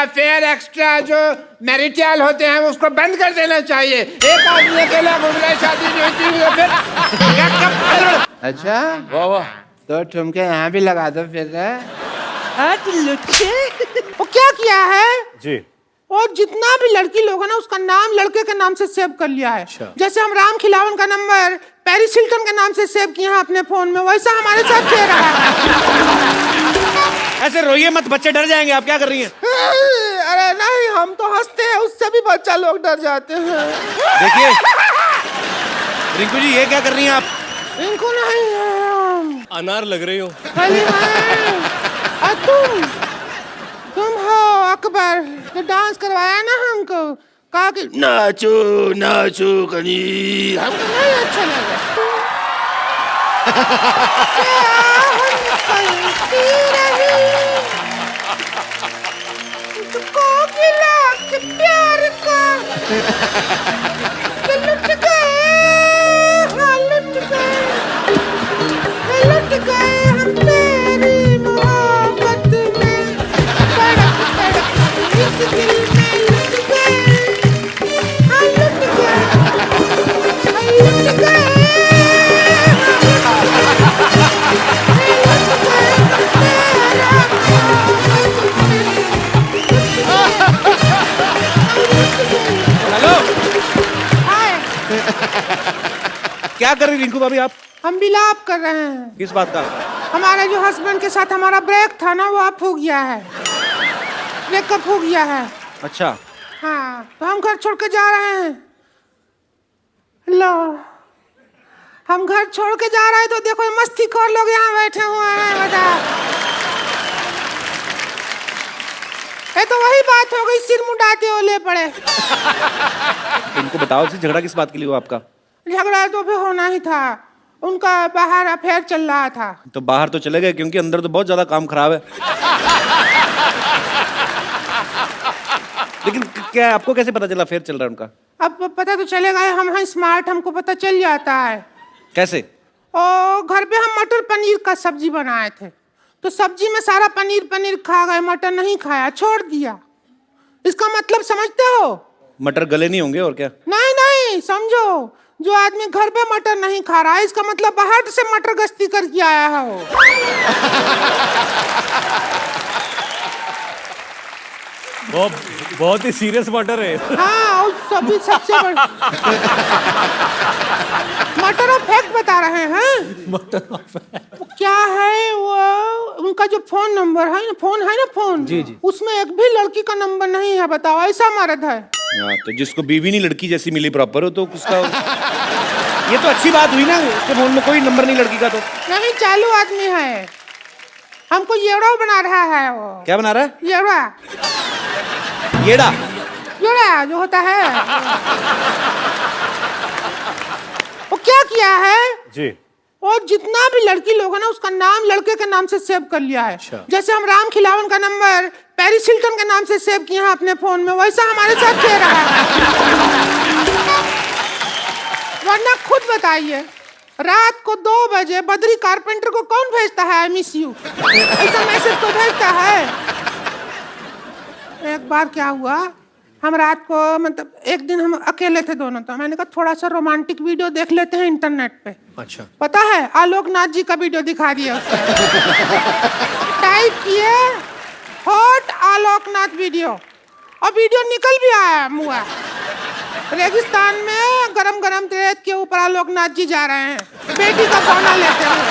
Affair extra जो marital होते हैं उसको बंद कर देना चाहिए। एक आदमी अकेला घूम रहा है, शादी नहीं होती फिर। अच्छा वाह वाह, तो ठुमके यहाँ भी लगा दो फिर। वो क्या किया है जी और जितना भी लड़की लोग है ना उसका नाम लड़के के नाम से सेव कर लिया है। जैसे हम राम खिलावन का नंबर पेरिस हिल्टन के नाम से सेव किए हैं अपने फोन में, वैसा हमारे साथ किया रहा है। ऐसे रोइए मत, बच्चे डर जाएंगे। आप क्या कर रही हैं? अरे नहीं, हम तो हंसते हैं, उससे भी बच्चा लोग डर जाते हैं। देखिए रिंकू जी, ये क्या कर रही हैं आप? इनको नहीं है, अनार लग रही हो। तुम हो अकबर जो डांस करवाया ना हमको, कहा कि नाचो नाचो कनी। हमको नहीं अच्छा लगा। तुझको गिला के प्यार का लुट गए, हाँ लुट गए, लुट गए हम तेरी मोहब्बत में, तड़प तड़प इस दिल में लुट गए, हाँ लुट गए, हाँ लुट गए। हेलो, क्या कर रही रिंकू भाभी आप? हम विलाप कर रहे हैं। किस बात का? हमारे जो हस्बैंड के साथ हमारा ब्रेक था ना वो अब हो गया है, ब्रेकअप हो गया है। अच्छा, हाँ तो हम घर छोड़ के जा रहे हैं। लो, हम घर छोड़ के जा रहे हैं तो देखो मस्ती खोर लोग यहाँ बैठे हुए हैं। बता, ये तो वही बात हो गई, सिर मुंडाते ओले पड़े। इनको बताओ से झगड़ा किस बात के लिए हुआ आपका? झगड़ा तो फिर होना ही था, उनका बाहर अफेयर चल रहा था। तो बाहर तो चले गए, क्योंकि अंदर तो बहुत ज्यादा काम खराब है। लेकिन क्या आपको कैसे पता चला अफेयर चल रहा है उनका? अब पता तो चलेगा, हम हैं स्मार्ट, हमको पता चल जाता है। कैसे? और घर पे हम मटर पनीर का सब्जी बनाए थे, तो सब्जी में सारा पनीर पनीर खा गए, मटर नहीं खाया, छोड़ दिया। इसका मतलब समझते हो? मटर गले नहीं होंगे और क्या? नहीं नहीं, समझो, जो आदमी घर पे मटर नहीं खा रहा है इसका मतलब बाहर से मटर गश्ती करके आया है वो। बहुत ही सीरियस मैटर है। हाँ, और सभी सबसे बड़ा मटर ऑफ फैक्ट बता रहे हैं। मटर ऑफ फैक्ट वो क्या है, वो उनका जो फोन नंबर है ना, फोन है ना, फोन जी जी, उसमें एक भी लड़की का नंबर नहीं है। बताओ, ऐसा मर्द है। तो जिसको बीवी नहीं लड़की जैसी मिली प्रॉपर हो तो उसका ये तो अच्छी बात हुई ना, उसके फोन में कोई नंबर नहीं लड़की का। तो नहीं, चालू आदमी है, हमको येड़ा बना रहा है वो। क्या बना रहा है? येड़ा, येड़ा, येड़ा जो होता है। वो क्या किया है जी, और जितना भी लड़की लोग है ना उसका नाम लड़के के नाम से सेव कर लिया है। जैसे हम राम खिलावन का नंबर पेरिस हिल्टन के नाम से सेव किए हैं अपने फोन में, वैसा हमारे साथ किया रहा है। वरना खुद बताइए, रात को 2 बजे बद्री कारपेंटर को कौन भेजता है आई मिस यू, ऐसा मैसेज तो भेजता है। एक बार क्या हुआ, हम रात को मतलब एक दिन हम अकेले थे दोनों, तो मैंने कहा थोड़ा सा रोमांटिक वीडियो देख लेते हैं इंटरनेट पे। अच्छा, पता है आलोकनाथ जी का वीडियो दिखा दिया उसने। टाइप किए हॉट आलोकनाथ वीडियो, और वीडियो निकल भी आया मुआ। रेगिस्तान में गरम गरम रेत के ऊपर आलोकनाथ जी जा रहे हैं बेटी का गाना लेते हुए,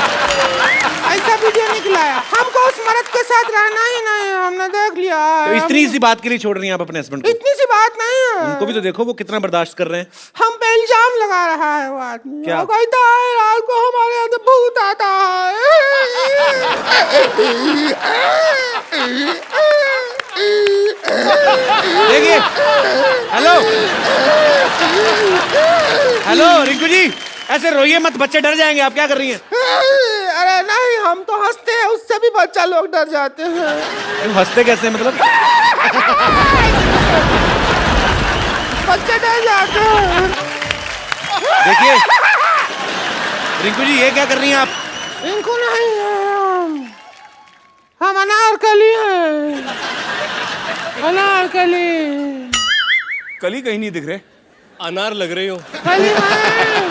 ऐसा वीडियो निकला है। हमको उस मर्द के साथ रहना ही नहीं है, हमने देख लिया। तो इतनी सी बात के लिए छोड़ रही हैं आप अपने हस्बैंड को? इतनी सी बात नहीं है, उनको भी तो देखो वो कितना बर्दाश्त कर रहे हैं। हम पे इल्जाम लगा रहा है वो आदमी। क्या? वो कहता है रात को हमारे अंदर भूत आता है। देखिए, हेलो हेलो रिंकू जी, ऐसे रोइए मत, बच्चे डर जाएंगे। आप क्या कर रही हैं? अरे नहीं, हम तो हंसते हैं, उससे भी बच्चा लोग डर जाते हैं। तुम हंसते कैसे मतलब? बच्चे डर जाते हैं। देखिए रिंकू जी, ये क्या कर रही हैं आप? इनको नहीं है, हम अनारकली हैं, अनारकली। कली कहीं नहीं दिख रहे, अनार लग रहे हो। कली हैं।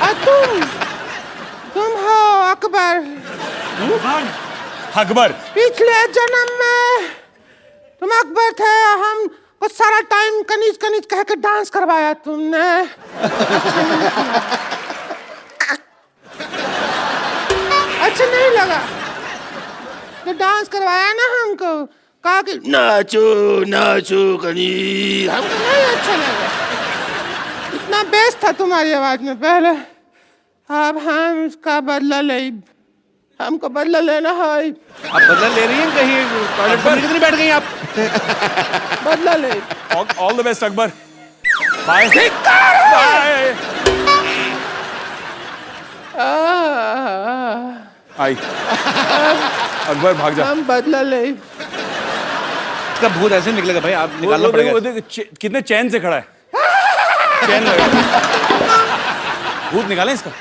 और तुम हो अकबर। अकबर? पिछले जन्म में तुम अकबर थे, हम कुछ सारा टाइम कनीज कनीज कह के डांस करवाया तुमने। अच्छा नहीं लगा तो डांस करवाया ना हमको, कहा कि नाचो नाचो कनीज, हमको नहीं अच्छा लगा। इतना बेस था तुम्हारी आवाज में पहले, अब हम उसका बदला ले, हमको बदला लेना है। आप बदला ले रही हैं कहीं टॉयलेट पर कितनी बैठ गई आप? बदला ले। All the best Akbar. Bye bye. आई अकबर भाग जा। हम बदला ले। इसका भूत ऐसे निकलेगा भाई, आप निकालना पड़ेगा। कितने चैन से खड़ा है, चैन लगा। भूत निकालें इसका।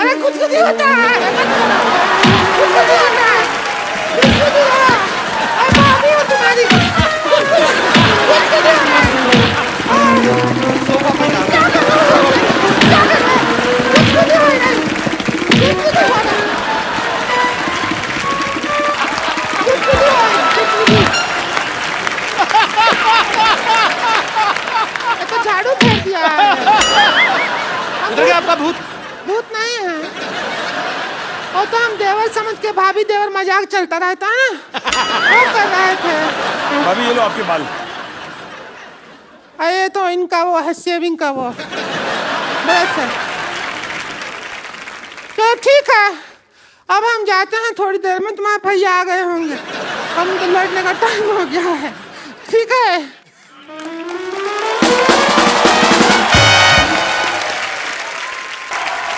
अरे कुछ नहीं होता है, कुछ नहीं होता है, कुछ नहीं होता है। अरे भाभी हो तुम्हारी, कुछ नहीं होता है। तो झाड़ू फेंक दिया है। उधर गया आपका भूत? भूत नहीं है, वो तो हम देवर समझ के भाभी देवर मजाक चलता रहता है ना, वो कर रहे थे। भाभी ये लो आपके बाल। अरे तो इनका वो है शेविंग का वो ब्रश है। तो ठीक है, अब हम जाते हैं, थोड़ी देर में तुम्हारे भैया आ गए होंगे, हम तो लौटने का टाइम हो गया है। ठीक है।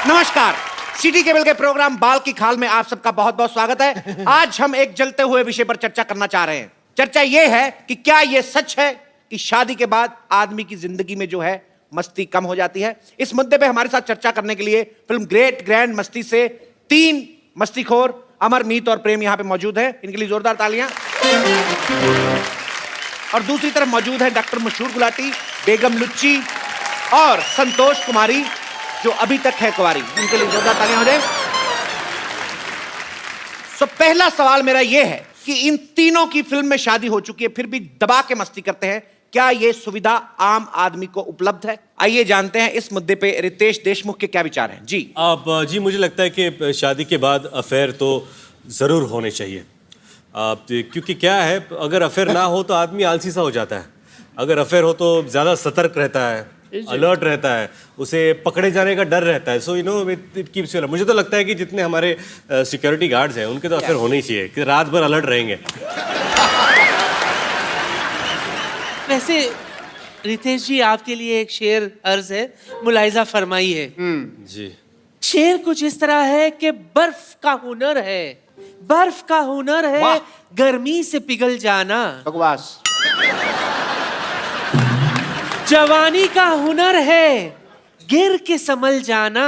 नमस्कार, सिटी केबल के प्रोग्राम बाल की खाल में आप सबका बहुत बहुत स्वागत है। आज हम एक जलते हुए विषय पर चर्चा करना चाह रहे हैं। चर्चा ये है कि क्या ये सच है कि शादी के बाद आदमी की जिंदगी में जो है मस्ती कम हो जाती है। इस मुद्दे पे हमारे साथ चर्चा करने के लिए फिल्म ग्रेट ग्रैंड मस्ती से 3 मस्तीखोर अमर, मीत और प्रेम यहाँ पे मौजूद है। इनके लिए जोरदार तालियां। और दूसरी तरफ मौजूद है डॉक्टर मशहूर गुलाटी, बेगम लुच्ची और संतोष कुमारी जो अभी तक है कुंवारी। इनके लिए जोरदार तालियां हो जाए। तो पहला सवाल मेरा यह है कि इन तीनों की फिल्म में शादी हो चुकी है, फिर भी दबा के मस्ती करते हैं। क्या यह सुविधा आम आदमी को उपलब्ध है? आइए जानते हैं इस मुद्दे पे रितेश देशमुख के क्या विचार हैं। जी आप जी, मुझे लगता है कि शादी के बाद अफेयर तो ज़रूर होने चाहिए। क्योंकि क्या है, अगर अफेयर ना हो तो आदमी आलसी सा हो जाता है, अगर अफेयर हो तो ज़्यादा सतर्क रहता है, अलर्ट रहता है, उसे पकड़े जाने का डर रहता है। So you know it keeps you. मुझे तो लगता है कि जितने हमारे सिक्योरिटी गार्ड्स हैं उनके तो अफेयर होने ही चाहिए, कि रात भर अलर्ट रहेंगे। वैसे रितेश जी, आपके लिए एक शेर अर्ज है, मुलाहिजा फरमाइए। जी। शेर कुछ इस तरह है कि बर्फ का हुनर है, बर्फ का हुनर है गर्मी से पिघल जाना, बकवास। जवानी का हुनर है गिर के संभल जाना।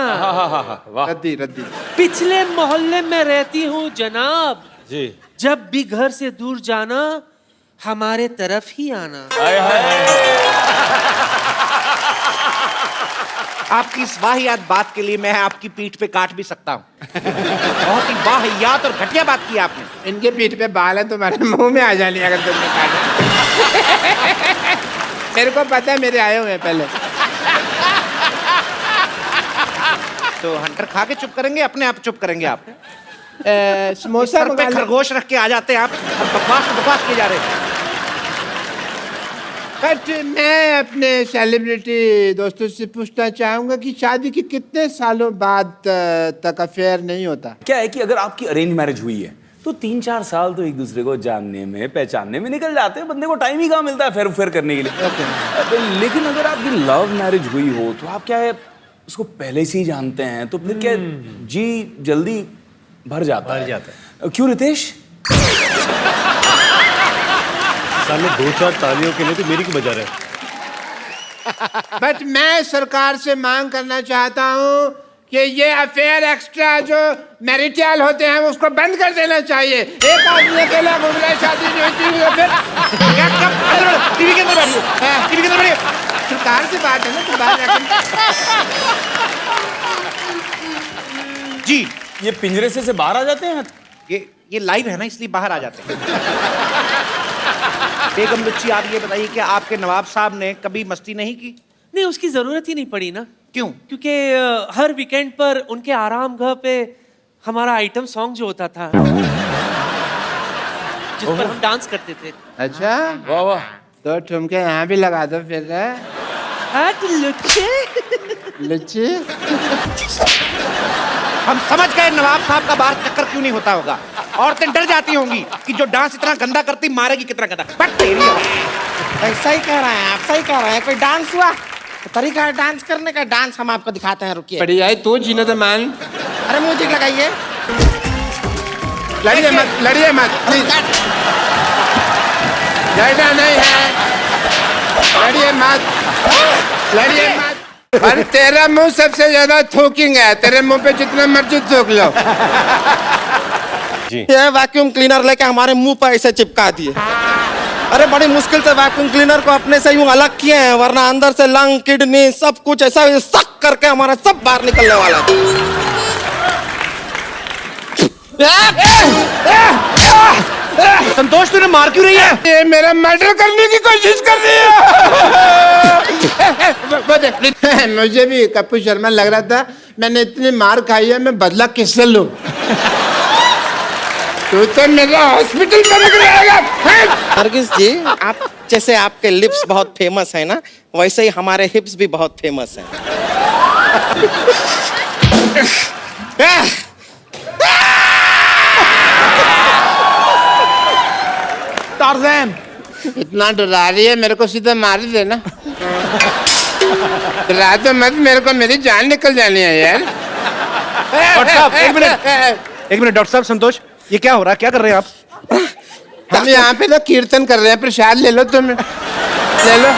रद्दी रद्दी। पिछले मोहल्ले में रहती हूँ जनाब, जी। जब भी घर से दूर जाना हमारे तरफ ही आना। आपकी इस वाहियात बात के लिए मैं आपकी पीठ पे काट भी सकता हूँ। बहुत ही वाहियात और घटिया बात की आपने। इनके पीठ पे बाल है, तुम्हारे मुंह में आ जाने अगर तुमने काटे। मेरे को पता है, मेरे आए हुए हैं पहले। तो हंटर खा के चुप करेंगे, अपने आप चुप करेंगे आप? समोसा सर पे खरगोश रख के आ जाते हैं आप, बकवास किए जा रहे हैं। बट मैं अपने सेलिब्रिटी दोस्तों से पूछना चाहूंगा कि शादी के कितने सालों बाद तक अफेयर नहीं होता? क्या है कि अगर आपकी अरेंज मैरिज हुई है तो 3-4 साल तो एक दूसरे को जानने में, पहचानने में निकल जाते हैं। बंदे को टाइम ही कहाँ मिलता है फेर फेर करने के लिए। लेकिन अगर आपकी लव मैरिज हुई हो तो आप क्या है उसको पहले से ही जानते हैं, तो फिर क्या जी जल्दी भर जाता भर जाता है। क्यों रितेश? साले 2-4 तालियों के लिए तो मेरी क्यों बजा रहे हैं? बट मैं सरकार से मांग करना चाहता हूँ कि ये अफेयर एक्स्ट्रा जो मैरिटल होते हैं उसको बंद कर देना चाहिए। एक आदमी अकेला घूम रहा है, शादी नहीं होती फिर टीवी के अंदर बैठिए, टीवी के अंदर बैठिए। सरकार से बात है ना, तो बाहर जाकर जी ये पिंजरे से बाहर आ जाते हैं? ये लाइव है ना, इसलिए बाहर आ जाते हैं। बेगम लुच्ची, आप ये बताइए कि आपके नवाब साहब ने कभी मस्ती नहीं की? नहीं, उसकी जरूरत ही नहीं पड़ी ना। क्यों? क्योंकि हर वीकेंड पर उनके आराम घर पे हमारा आइटम सॉन्ग जो होता था, जिस पर हम डांस करते थे। अच्छा, वाह वाह। तो ठुमके यहाँ भी लगा दो फिर। लुच्ची, हम समझ गए नवाब साहब का बाहर चक्कर क्यों नहीं होता होगा। औरतें डर जाती होंगी कि जो डांस इतना गंदा करती मारेगी कितना गंदा। बट तेरी सही कह रहे हैं आप, सही कह रहे हैं। कोई डांस हुआ तरीका है डांस करने का, डांस हम आपको दिखाते हैं, रुकिए। बढ़िया है, तू जीना तो मान। अरे म्यूजिक लगाइए। लड़िए मत, लड़िए मत, लड़ना नहीं है, लड़िए मत, लड़िए मत। पर तेरा मुंह सबसे ज्यादा थूकिंग है, तेरे मुंह पे जितना मर्जी थूक लो। ये वैक्यूम क्लीनर लेके हमारे मुंह पर ऐसे चिपका दिए। अरे बड़ी मुश्किल से वैक्यूम क्लीनर को अपने से यूं अलग किए हैं, वरना अंदर से लंग, किडनी सब कुछ ऐसा सक करके हमारा सब बाहर निकलने वाला था। संतोष तूने मार क्यों रही है? ये मेरा मर्डर करने की कोशिश कर रही है। मुझे भी कपूर शर्मा लग रहा था, मैंने इतनी मार खाई है, मैं बदला किससे लूं? तू तो मेरा हॉस्पिटल में लग रहेगा। नरगिस जी, आप जैसे आपके लिप्स बहुत फेमस है ना, वैसे ही हमारे हिप्स भी बहुत फेमस हैं। टार्ज़न, इतना डरा रही है, मेरे को सीधा मार ही देना। डरा तो मत, मेरे को मेरी जान निकल जानी है यार। डॉक्टर साहब, एक मिनट डॉक्टर साहब। संतोष, ये क्या हो रहा है? क्या कर रहे हैं आप? हम यहाँ पे ना कीर्तन कर रहे हैं, प्रसाद ले लो तुम, ले लो।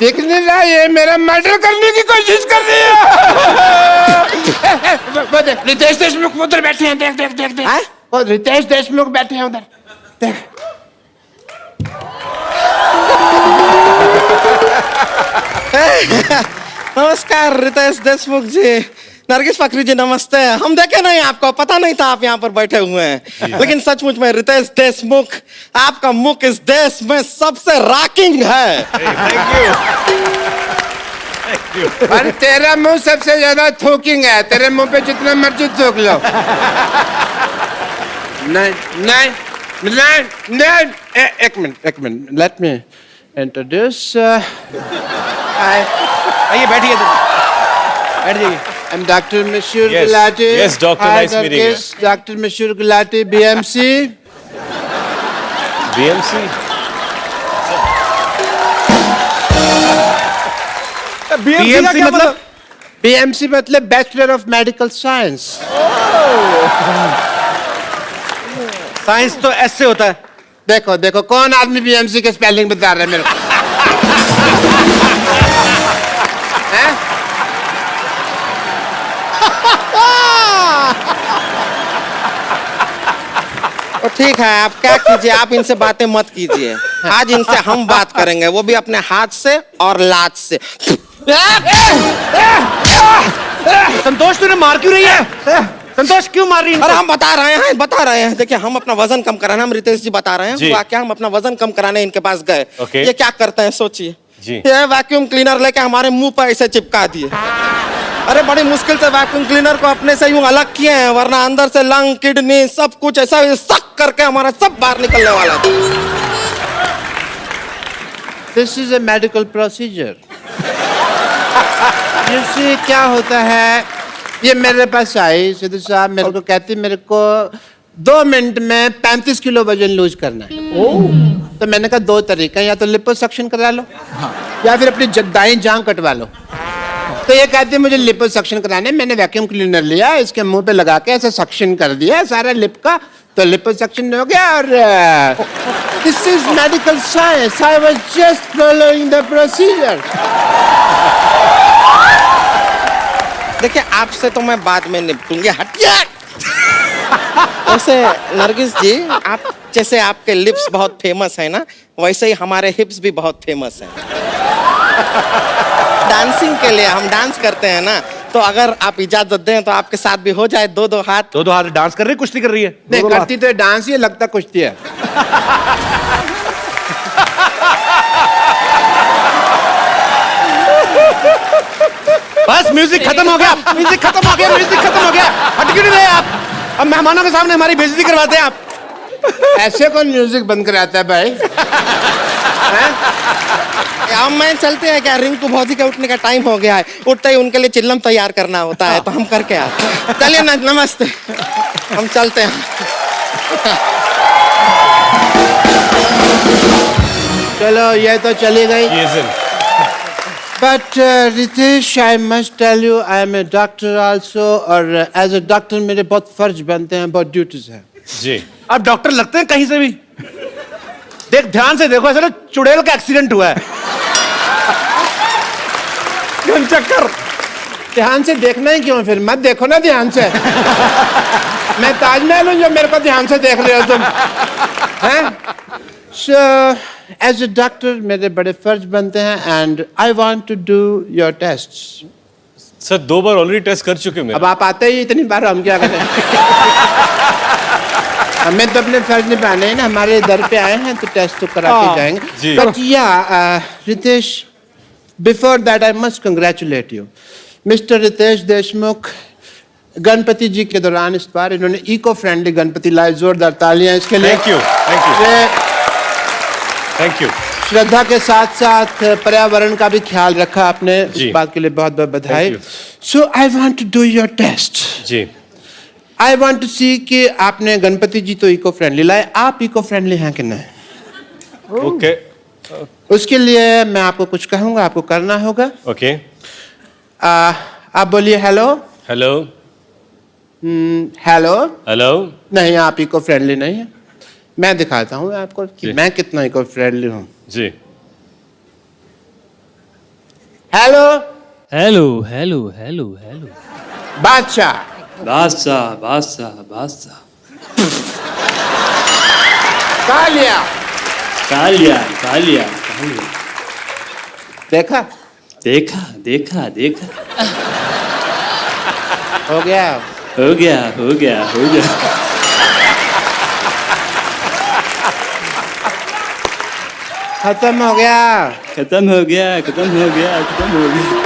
देख नहीं रहा, ये मेरा मर्डर करने की कोशिश कर रही है। वो देख, रितेश देशमुख उधर बैठे हैं, देख देख देख देख। वो रितेश देशमुख बैठे हैं उधर, देख। नमस्कार रितेश देशमुख जी। नरगिस फकरी जी नमस्ते। हम देखे नहीं, आपको पता नहीं था आप यहाँ पर बैठे हुए हैं, लेकिन सचमुच में रितेश देशमुख, आपका मुख इस देश में सबसे रॉकिंग है। पर तेरा मुंह सबसे ज्यादा थूकिंग है, तेरे मुंह पे जितना मर्जी थूक लो। नहीं नहीं नहीं नहीं, एक मिनट, लेट मी इंट्रोड्यूस। आइए बैठिए, बैठ जाइए। I'm Dr. Mashur Yes, Gulati. yes, doctor, Hi, nice meeting you. Dr. Mashur Gulati, BMC. BMC? BMC मतलब? BMC मतलब Bachelor of Medical Science. Science तो ऐसे होता है। देखो देखो, कौन आदमी BMC के स्पेलिंग बता रहा है मेरे को? हैं? तो ठीक है, आप क्या कीजिए, आप इनसे बातें मत कीजिए। आज इनसे हम बात करेंगे, वो भी अपने हाथ से और लात से। संतोष तूने मार क्यों रही है? संतोष क्यों मार रही है? अरे हम बता रहे हैं। देखिए, हम अपना वजन कम कराना, हम रितेश जी बता रहे हैं, जी। हुआ क्या, हम अपना वजन कम कराने इनके पास गए। ओके। ये क्या करते हैं सोचिए, जी। ये वैक्यूम क्लीनर लेके हमारे मुंह पर ऐसे चिपका दिए। अरे बड़ी मुश्किल से वैक्यूम क्लीनर को अपने से यूं अलग किए हैं, वरना अंदर से लंग, किडनी सब कुछ ऐसा सक करके हमारा सब बाहर निकलने वाला था। This is a medical procedure. You see, क्या होता है, ये मेरे पास आई सिद्धू साहब, मेरे को कहती मेरे को 2 मिनट में 35 किलो वजन लूज करना है। तो मैंने कहा 2 तरीका, या तो लिपोसक्शन करा लो, या फिर अपनी दाएं जांग कटवा लो। तो ये कहती है मुझे लिपोसक्शन कराने, मैंने वैक्यूम क्लीनर लिया, इसके मुंह पे लगा के ऐसे सक्शन कर दिया सारा लिप का, तो लिपोसक्शन हो गया। और this is medical science, I was just following the procedure. देखिए आपसे तो मैं बाद में निपटूंगी, हटिए। वैसे नरगिस जी, आप जैसे आपके लिप्स बहुत फेमस है ना, वैसे ही हमारे हिप्स भी बहुत फेमस हैं। डांसिंग के लिए हम डांस करते हैं ना, तो अगर आप इजाजत दें तो आपके साथ भी हो जाए दो हाथ। दो हाथ डांस कर रही है, कुश्ती कर रही है? नहीं करती तो डांस ही, लगता कुश्ती है। बस म्यूजिक खत्म हो गया, म्यूजिक खत्म हो गया, म्यूजिक खत्म हो गया। हट क्यों नहीं रहे आप? अब मेहमानों के सामने हमारी बेइज्जती करवाते हैं आप। ऐसे कौन म्यूजिक बंद कराता है भाई? अब मैं चलते हैं क्या? रिंकू भौजी के उठने का टाइम हो गया है, उठते ही उनके लिए चिल्लम तैयार करना होता है, तो हम करके आते हैं। चलिए ना, नमस्ते, हम चलते हैं। चलो ये तो चली गई। But Ritesh, I must tell you, I am a doctor also, और एज ए डॉक्टर मेरे बहुत फर्ज बनते हैं, बहुत ड्यूटीज हैं। जी। आप डॉक्टर लगते हैं कहीं से भी। देख ध्यान से देखो, ऐसा ना चुड़ैल का एक्सीडेंट हुआ है। चक्कर। ध्यान से देखना ही क्यों, फिर मत देखो ना ध्यान से। मैं ताजमहल हूँ जो मेरे को ध्यान से देख रहे हो तुम, हैं? So, as a doctor, मेरे बड़े फर्ज बनते हैं, and I want to do your tests. Sir 2 बार ऑलरेडी टेस्ट कर चुके हैं। अब आप आते ही इतनी बार, हम क्या करें? हमें तो अपने फर्ज निभाने हैं ना, हमारे दर पे आए हैं तो टेस्ट तो करा के जाएंगे। But yeah, Ritesh, before that I must congratulate you, Mr. Ritesh Deshmukh. Ganpati जी के दौरान इस बार इन्होंने इको फ्रेंडली गणपति लाए, जोरदार तालियां इसके लिए। Thank you, thank you, thank you. Shraddha के साथ साथ पर्यावरण का भी ख्याल रखा आपने, इस बात के लिए बहुत बहुत बधाई। So I want to do your test. जी। आई वांट टू सी कि आपने गणपति जी तो इको फ्रेंडली लाए, आप इको फ्रेंडली हैं कि नहीं? ओके। उसके लिए मैं आपको कुछ कहूंगा, आपको करना होगा। ओके। आप बोलिए हेलो। हेलो। हेलो। हेलो। नहीं, आप इको फ्रेंडली नहीं है। मैं दिखाता हूँ आपको कि मैं कितना इको फ्रेंडली हूँ। जी। Hello. Hello hello hello hello. Badshah. Badshah Badshah बादशाह। कालिया। कालिया कालिया कालिया। देखा देखा देखा देखा। हो गया, हो गया हो गया हो गया। खत्म हो गया, खत्म हो गया खत्म हो गया खत्म हो गया।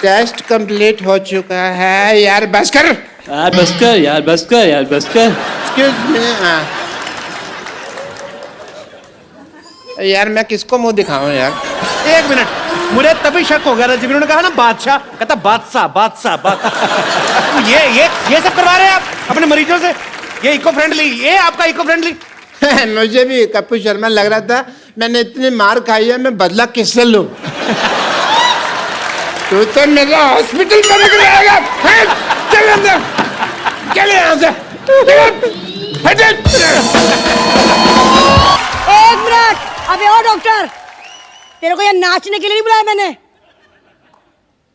टेस्ट कंप्लीट हो चुका है। यार बस कर, यार बस कर, यार बस कर, यार बस कर। Excuse me. यार मैं किसको मुंह दिखाऊं यार? एक मिनट, मुझे तभी शक हो गया था जब इन्होंने कहा ना बादशाह, कहता बादशाह बादशाह बादशाह। ये सब करवा रहे हैं आप अपने मरीजों से? ये इको फ्रेंडली, ये आपका इको फ्रेंडली? मुझे भी कपूर शर्मा लग रहा था, मैंने इतनी मार खाई है, मैं बदला किससे लूं? तू तो मेरा हॉस्पिटल में लग रहेगा। चल अंदर, चल यहाँ से। एक मिनट, अबे ओ डॉक्टर, तेरे को यहाँ नाचने के लिए नहीं बुलाया मैंने।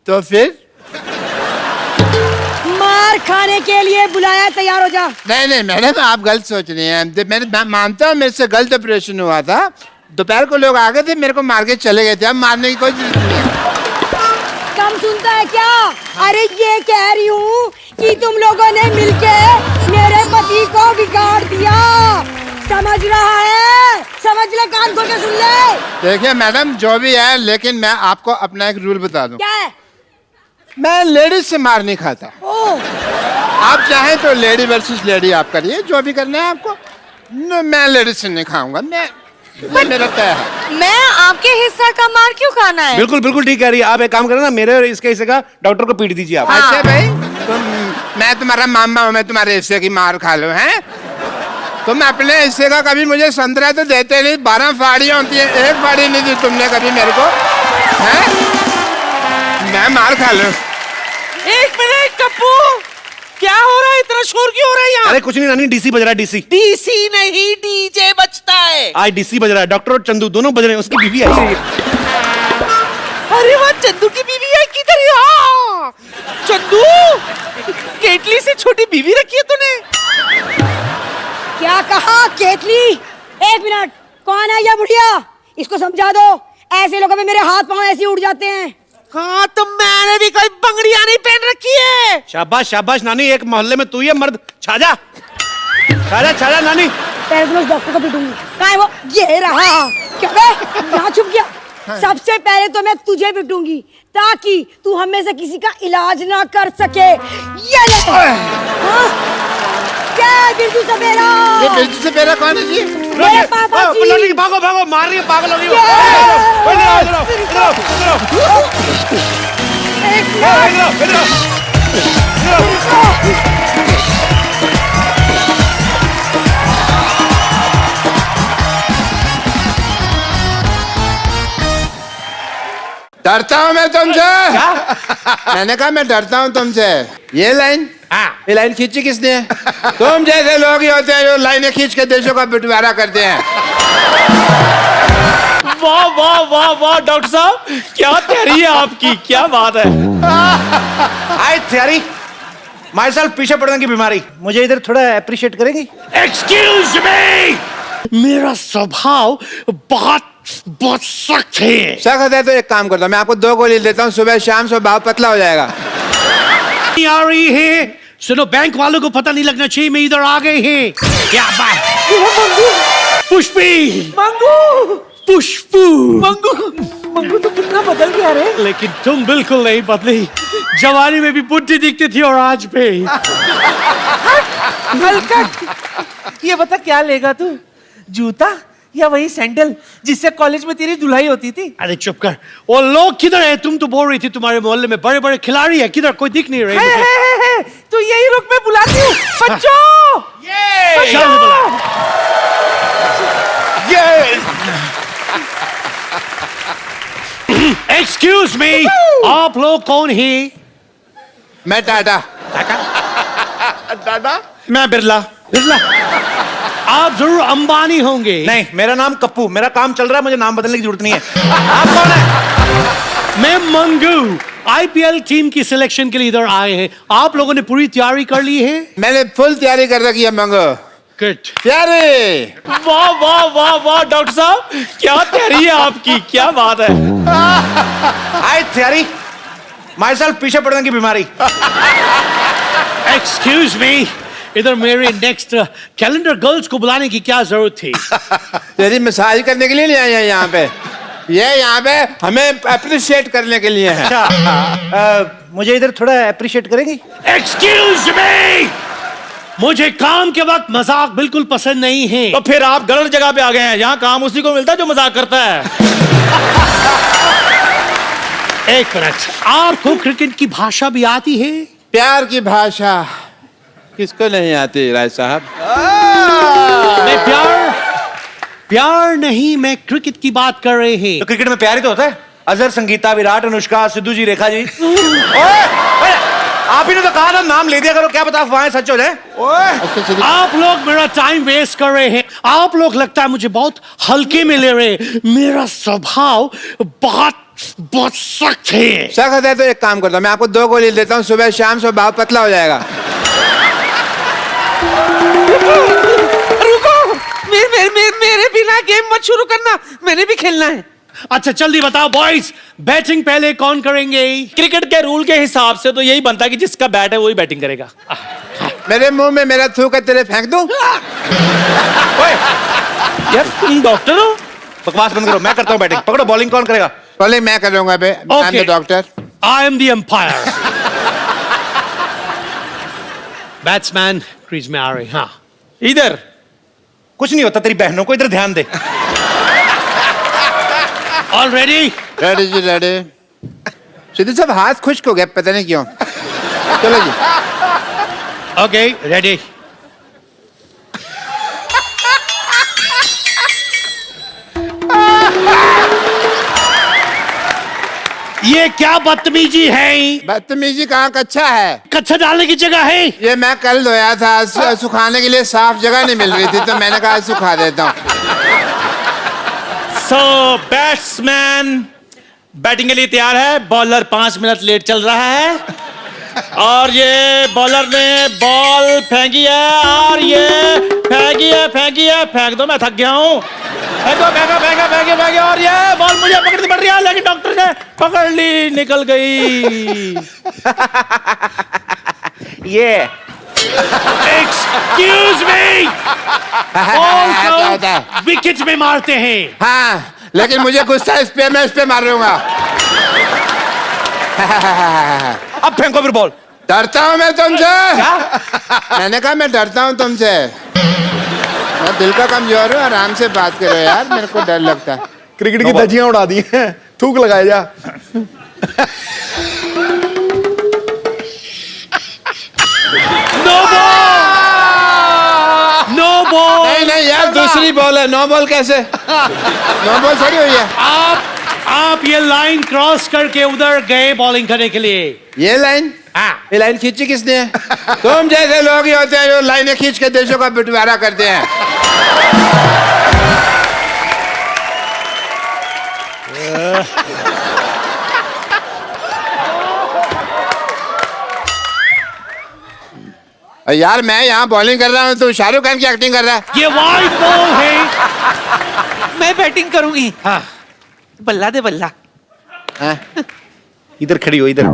तो फिर मार खाने के लिए बुलाया, तैयार हो जा। नहीं नहीं मैडम, आप गलत सोच रही हैं। मैं मानता हूँ मेरे से गलत ऑपरेशन हुआ था। दोपहर को लोग आ गए थे, मेरे को मार के चले गए थे। अब मारने की कोई जरूरत नहीं है। कम सुनता है क्या? अरे ये कह रही हूँ कि तुम लोगों ने मिलके मेरे पति को बिगाड़ दिया। समझ रहा है? समझ ले, कान खोल के सुन ले। देखिए मैडम, जो भी है, लेकिन मैं आपको अपना एक रूल बता दूं। क्या है? मैं लेडीज से मार नहीं खाता। आप चाहें तो लेडी वर्सेस लेडी आप करिए, जो भी करना है आपको। मैं लेडीज से नहीं खाऊंगा। मेरा तय है। मैं आपके हिस्सा का मार क्यों खाना है? बिल्कुल बिल्कुल ठीक कह रही है। आप एक काम करें ना, मेरे और इसके हिस्से का डॉक्टर को पीट दीजिए आप। अच्छा भाई, मैं तुम्हारा मामा हूँ, मैं तुम्हारे हिस्से की मार खा लूं, हैं? तुम अपने हिस्से का कभी मुझे संतरा तो देते नहीं, 12 फाड़ियां होती है, एक फाड़ी नहीं दी तुमने कभी मेरे को, हैं? मैं मार खा लूं। एक मिनट कप्पू, क्या हो रहा है? इतना शोर क्यों हो रहा है यहाँ? अरे कुछ नहीं नानी, डीसी बज रहा है, डीसी। डीसी नहीं, डीजे बजता है। आज डीसी बज रहा है, डॉक्टर और चंदू दोनों बज रहे हैं, उसकी बीवी आई है। अरे वाह, चंदू की बीवी है किधर? यहाँ चंदू, केटली से छोटी बीवी रखी है तूने? क्या कहा केतली? एक मिनट, कौन है ये बुढ़िया? इसको समझा दो, ऐसे लोगों में मेरे हाथ पांव ऐसे उड़ जाते हैं। हाँ, तो मैंने भी कोई बंगड़ियां नहीं पहन रखी है। शाबाश शाबाश नानी, एक मोहल्ले में तू ही है मर्द। छाजा छाजा छाजा नानी। पहले तो मैं डॉक्टर को पीटूंगी। कहाँ है वो? ये रहा। क्या बे? यहाँ छुप गया। सबसे पहले तो मैं तुझे पीटूंगी ताकि तू हमें से किसी का इलाज ना कर सके। ये ले। हाँ? क्या बिरजू सपेरा? ये बिरजू सपेरा कौन है जी? मेरे पापा जी। भागो भागो, मार रही है, पागल हो रही डरता हूँ मैं तुमसे। मैंने कहा मैं डरता हूँ तुमसे। ये लाइन, ये लाइन खींची किसने? तुम जैसे लोग ही होते हैं जो लाइनें खींच के देशों का बंटवारा करते हैं। वाह वाह वाह वाह डॉक्टर साहब, क्या तैयारी है आपकी, क्या बात है। आई थियरी माई सेल्फ पीछे पड़ने की बीमारी। मुझे इधर थोड़ा अप्रिशिएट करेंगी? एक्सक्यूज मी, मेरा स्वभाव बहुत सख्त है। सख्त है तो एक काम करता हूँ, मैं आपको 2 गोली देता हूँ, सुबह शाम स्वभाव पतला हो जाएगा। आ रही है, सुनो, बैंक वालों को पता नहीं लगना चाहिए मैं इधर आ गए हैं। क्या बात? पुष्पी, मंगू, पुष्पू, मंगू, मंगू तो कितना बदल गया रे। लेकिन तुम बिल्कुल नहीं बदली। जवानी में भी बुद्धि दिखती थी और आज पे। हलकट। ये बता क्या लेगा तू, जूता या वही सैंडल जिससे कॉलेज में तेरी धुलाई होती थी? अरे चुप कर, वो लोग किधर है? तुम तो बोल रही थी तुम्हारे मोहल्ले में बड़े बड़े खिलाड़ी है, किधर कोई दिख नहीं रहे मुझे। है। तो यही रुक, मैं बुलाती हूँ। बच्चों, एक्सक्यूज मी, आप लोग कौन हैं? मैं टाटा। दादा मैं बिरला। बिरला? आप जरूर अंबानी होंगे। नहीं, मेरा नाम कप्पू, मेरा काम चल रहा है, मुझे नाम बदलने की जरूरत नहीं है। आप कौन है? मैं मंगू, आईपीएल टीम की सिलेक्शन के लिए इधर आए हैं। आप लोगों ने पूरी तैयारी कर ली है? मैंने फुल तैयारी कर रखी है मंगो। गुड। तैयारी। वाह वाह वाह वाह डॉक्टर साहब, क्या तैयारी है आपकी, क्या बात है। आई थियरी माई सेल्फ पीछे पड़ने की बीमारी। एक्सक्यूज मी, इधर मेरे नेक्स्ट कैलेंडर गर्ल्स को बुलाने की क्या जरूरत थी? तेरी मसाज करने के लिए नहीं आए हैं यहाँ पे, ये यहाँ पे हमें अप्रिशिएट करने के लिए है। अच्छा, मुझे इधर थोड़ा अप्रिशिएट करेंगी? एक्सक्यूज मी, मुझे काम के वक्त मजाक बिल्कुल पसंद नहीं है। तो फिर आप गलत जगह पे आ गए हैं, यहाँ काम उसी को मिलता है जो मजाक करता है। एक मिनट, आपको क्रिकेट की भाषा भी आती है? प्यार की भाषा किसको नहीं आती राय साहब? मैं प्यार नहीं, मैं क्रिकेट की बात कर रहे हैं। तो क्रिकेट में प्यार ही तो होता है। अजहर, संगीता, विराट, अनुष्का, सिद्धू जी, रेखा जी। ओए, आप ही ने तो कहा ना नाम ले दिया करो, क्या पता अफवाहें सच हो जाए। आप लोग मेरा टाइम वेस्ट कर रहे हैं। आप लोग लगता है मुझे बहुत हल्के में ले रहे हैं। मेरा स्वभाव बहुत सख्त है। सख्त है तो एक काम करता हूँ, मैं आपको 2 गोली देता हूँ, सुबह शाम स्वभाव पतला हो जाएगा। रुको, मेरे बिना गेम मत शुरू करना, मैंने भी खेलना है। अच्छा जल्दी बताओ बॉयज, बैटिंग पहले कौन करेंगे? क्रिकेट के रूल के हिसाब से तो यही बनता है कि जिसका बैट है वही बैटिंग करेगा। मेरे मुंह में मेरा थूक तेरे फेंक दूं? यार तुम डॉक्टर हो? बकवास बंद करो, मैं करता हूँ बैटिंग। पकड़ो, बॉलिंग कौन करेगा? बॉलिंग मैं करूंगा बे, I am the doctor. I am the umpire. Batsman crease में आ रहे। हाँ इधर कुछ नहीं होता, तेरी बहनों को इधर ध्यान दे। All ready? रेडी जी रेडी। सिद्धू साहब हाथ खुश्क हो गया, पता नहीं क्यों। चलो जी। Okay ready. ये क्या बदतमीजी है? बदतमीजी कहाँ कच्चा है? कच्चा डालने की जगह है। ये मैं कल धोया था, सुखाने के लिए साफ जगह नहीं मिल रही थी, तो मैंने कहा सुखा देता हूँ। सो बैट्समैन बैटिंग के लिए तैयार है। बॉलर 5 मिनट लेट चल रहा है और ये बॉलर ने बॉल फेंकी है और ये फेंकी है। फेंक दो, मैं थक गया हूँ। फेंके और ये बॉल मुझे पकड़नी पड़ रही है, लेकिन डॉक्टर ने पकड़ ली, निकल गई। ये एक्सक्यूज मी, बॉल को विकेट में मारते हैं। हाँ, लेकिन मुझे गुस्सा इस पे, मैं इस पे मार लूंगा। अब फेंको फिर बॉल। डरता हूँ मैं तुमसे। मैंने कहा मैं डरता हूँ तुमसे। मैं दिल का कमजोर हूँ, आराम से बात करो यार, मेरे को डर लगता है। क्रिकेट की धज्जियां उड़ा दी हैं, थूक लगाए जा। No ball. नहीं यार, दूसरी बॉल है। नो बॉल कैसे? नो बॉल थोड़ी हुई है। आप ये लाइन क्रॉस करके उधर गए बॉलिंग करने के लिए। ये लाइन? ये लाइन खींची किसने? तुम जैसे लोग ही होते हैं जो लाइनें खींच के देशों का बंटवारा करते हैं। यार मैं यहाँ बॉलिंग कर रहा हूँ, तू शाहरुख खान की एक्टिंग कर रहा है। ये वाइड बॉल है। मैं बैटिंग करूंगी। हाँ। बल्ला दे बल्ला। इधर खड़ी हो, इधर।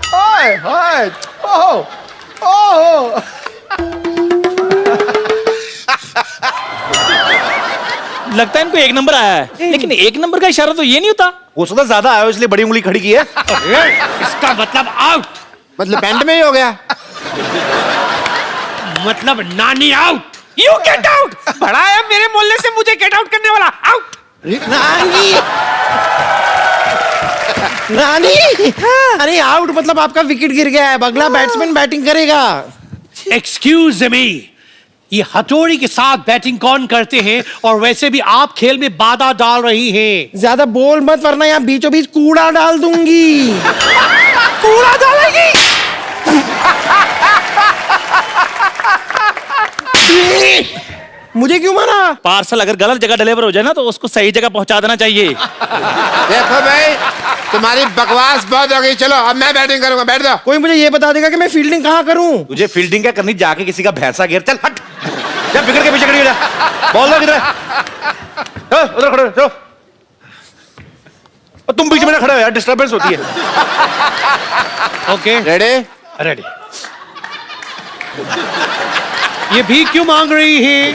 हाय हाय, ओह ओह। लगता है इनको 1 नंबर आया है, लेकिन 1 नंबर का इशारा तो ये नहीं होता। हो सकता ज्यादा आया हो, इसलिए बड़ी उंगली खड़ी की है। इसका मतलब आउट। मतलब पैंट में ही हो गया। मतलब नानी आउट। You get out. बड़ा है मेरे मोहल्ले से मुझे गेट आउट करने वाला। आउट। नानी, नानी, अरे आउट मतलब आपका विकेट गिर गया है, अगला बैट्समैन बैटिंग करेगा। एक्सक्यूज मी, ये हथौड़ी के साथ बैटिंग कौन करते हैं? और वैसे भी आप खेल में बाधा डाल रही हैं। ज्यादा बोल मत, वरना यहाँ बीचों बीच कूड़ा डाल दूंगी। कूड़ा डालेगी? मुझे क्यों मारा? पार्सल अगर गलत जगह डिलीवर हो जाए ना, तो उसको सही जगह पहुंचा देना चाहिए। देखो भाई, तुम्हारी बकवास बहुत हो गई। चलो अब मैं बैटिंग करूंगा, बैठ जाओ। कोई मुझे ये बता देगा कि मैं फील्डिंग कहाँ करूं? तुझे फील्डिंग क्या करनी, जाके किसी का भैंसा घेर। चल हट, जा विकेट के पीछे खड़ी हो जा। बॉल दो किधर? उधर खड़े हो, चलो। और तुम बीच में ना खड़े हो यार, डिस्टर्बेंस होती है। Okay, ready? रेडी। ये भी क्यों मांग रही है?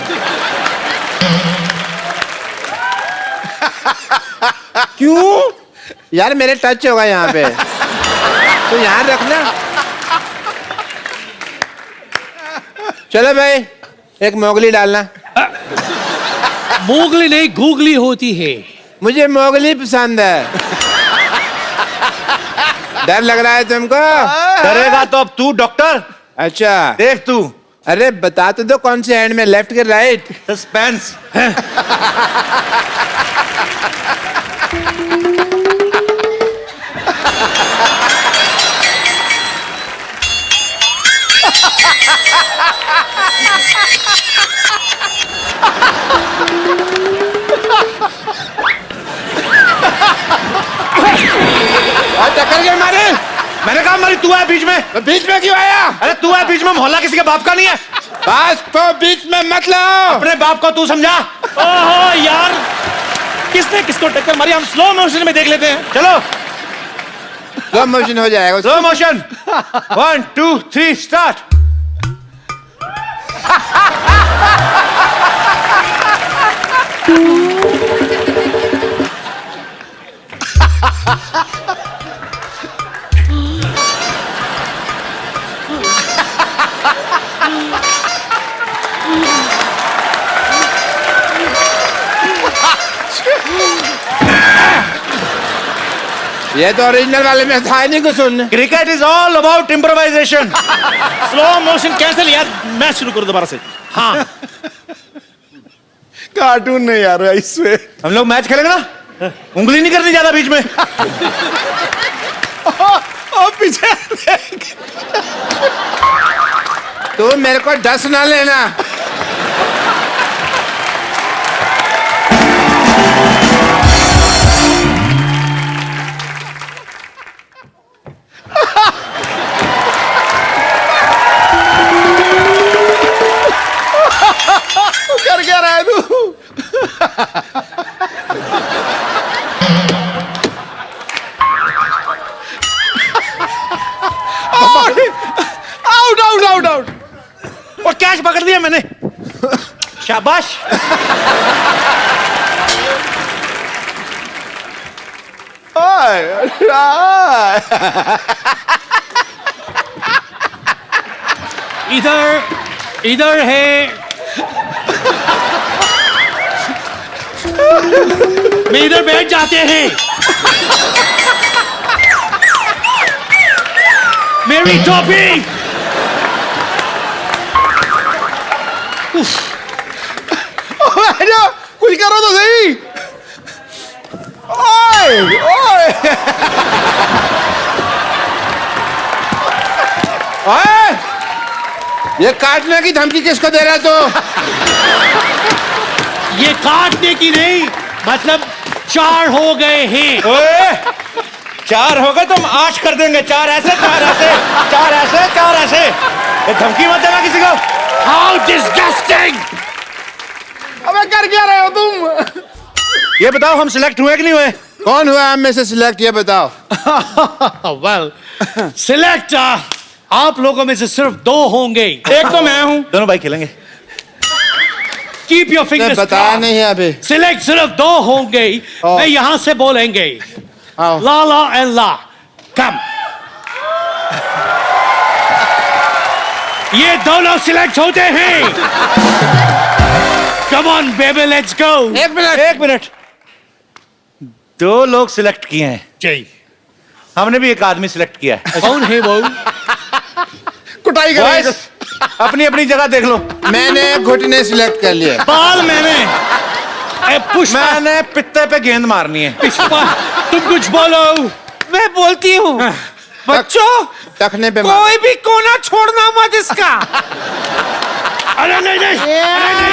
क्यों? यार मेरे टच होगा यहाँ पे, तो यहाँ रखना। चलो भाई, एक मोगली डालना। मोगली नहीं, गूगली होती है। मुझे मोगली पसंद है। डर लग रहा है तुमको? डरेगा तो अब तू डॉक्टर। अच्छा देख तू। अरे बता तो दो कौन से हैंड में, लेफ्ट के राइट? सस्पेंस। टक्कर के मारे। मैंने कहा मारी, तू है बीच में। तो बीच में क्यों आया? अरे तू है बीच में, मोहल्ला किसी के बाप का नहीं है। बस तो बीच में मत लाओ। अपने बाप को तू समझा। ओहो यार, किसने किसको टक्कर मारी? हम स्लो मोशन में देख लेते हैं। चलो स्लो मोशन हो जाएगा। Slow motion. 1 2 3 स्टार्ट। ये तो ओरिजिनल वाले में था नहीं कुछ सुन। Cricket is all about improvisation. Slow motion cancel यार, मैच शुरू करो दोबारा से। हाँ कार्टून नहीं यार, इसमें हम लोग मैच खेलेंगे ना। उंगली नहीं करनी ज्यादा बीच में। और पीछे तू मेरे को डस ना लेना। कर क्या रहा है तू? Out out out out. वो कैच पकड़ लिया मैंने। शाबाश। इधर है। मैं इधर बैठ जाते हैं। मेरी टोपी। कुछ करो तो सही। ओए ओए ओए, ये काटने की धमकी किसको दे रहा तू? ये काटने की नहीं, मतलब 4 हो गए हैं। ओए, 4 हो गए तो हम 8 कर देंगे। 4 ऐसे 4 ऐसे 4 ऐसे 4 ऐसे। ये धमकी मत देना किसी को। How disgusting! अबे कर क्या रहे हो तुम? ये बताओ हम सिलेक्ट हुए कि नहीं हुए? कौन हुआ हम में से सिलेक्ट, ये बताओ। Well, select आप लोगों में से सिर्फ 2 होंगे। एक तो मैं हूं। दोनों भाई खेलेंगे। Keep your fingers बताया crossed. नहीं है अभी। सिलेक्ट सिर्फ 2 होंगे। मैं यहां से बोलेंगे ला ला एंड ला। कम। ये दोनों सिलेक्ट होते हैं। Come on baby, let's go. एक मिनट। 2 लोग सिलेक्ट किए हैं जी। हमने भी एक आदमी सिलेक्ट किया है। कौन है वो? कुटाई कर Boys, अपनी अपनी जगह देख लो। मैंने घुटने सिलेक्ट कर लिए। बाल मैंने। पुष्पा, मैंने पित्ते पे गेंद मारनी है। पुष्पा, तुम कुछ बोलो। मैं बोलती हूँ बच्चों, टखने पे कोई भी कोना छोड़ना मत इसका। अरे नहीं नहीं, अरे नहीं।